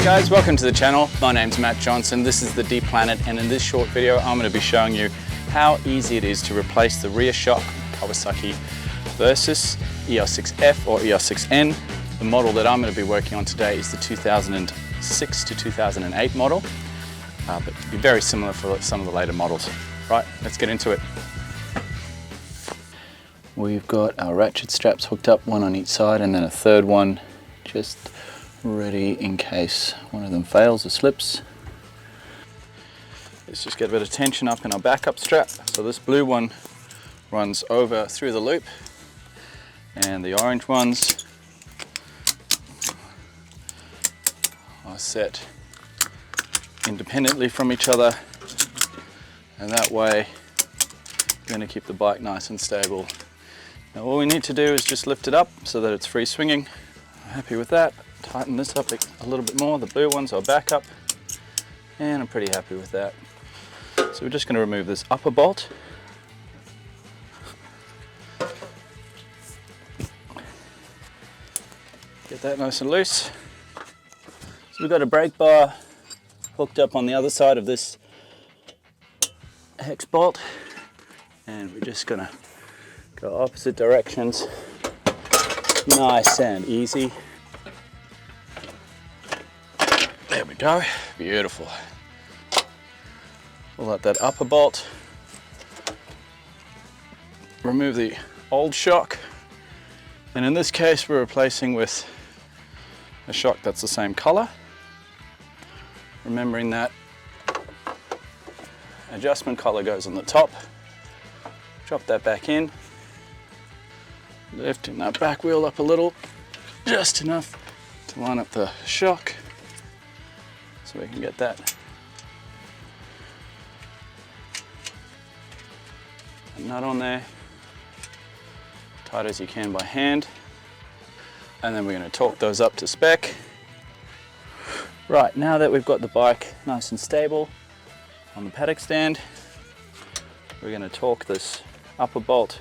Hey guys, welcome to the channel. My name's Matt Johnson, this is the D Planet, and in this short video I'm going to be showing you how easy it is to replace the rear shock Kawasaki Versys ER6F or ER6N. The model that I'm going to be working on today is the 2006 to 2008 model, but it'll be very similar for some of the later models. Right, let's get into it. We've got our ratchet straps hooked up, one on each side, and then a third one just ready in case one of them fails or slips. Let's just get a bit of tension up in our backup strap. So this blue one runs over through the loop, and the orange ones are set independently from each other, and that way we're going to keep the bike nice and stable. Now all we need to do is just lift it up so that it's free swinging. I'm happy with that. Tighten this up a little bit more. The blue ones are back up, and I'm pretty happy with that. So we're just going to remove this upper bolt. Get that nice and loose. So we've got a brake bar hooked up on the other side of this hex bolt, and we're just going to go opposite directions. Nice and easy. There we go, beautiful. Pull out that upper bolt, remove the old shock, and in this case we're replacing with a shock that's the same color. Remembering that adjustment collar goes on the top. Drop that back in, lifting that back wheel up a little, just enough to line up the shock. So we can get that nut on there, tight as you can by hand, and then we're going to torque those up to spec. Right, now that we've got the bike nice and stable on the paddock stand, we're going to torque this upper bolt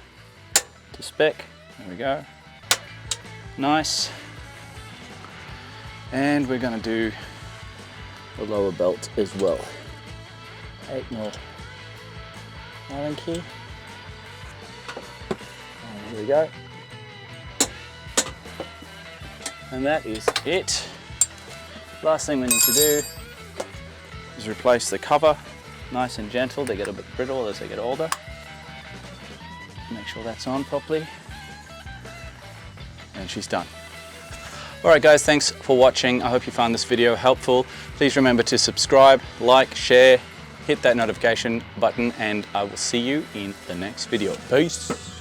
to spec. There we go, nice, and we're going to do the lower belt as well. 8mm Allen key. And here we go. And that is it. Last thing we need to do is replace the cover. Nice and gentle. They get a bit brittle as they get older. Make sure that's on properly. And she's done. Alright guys, thanks for watching. I hope you found this video helpful. Please remember to subscribe, like, share, hit that notification button, and I will see you in the next video. Peace!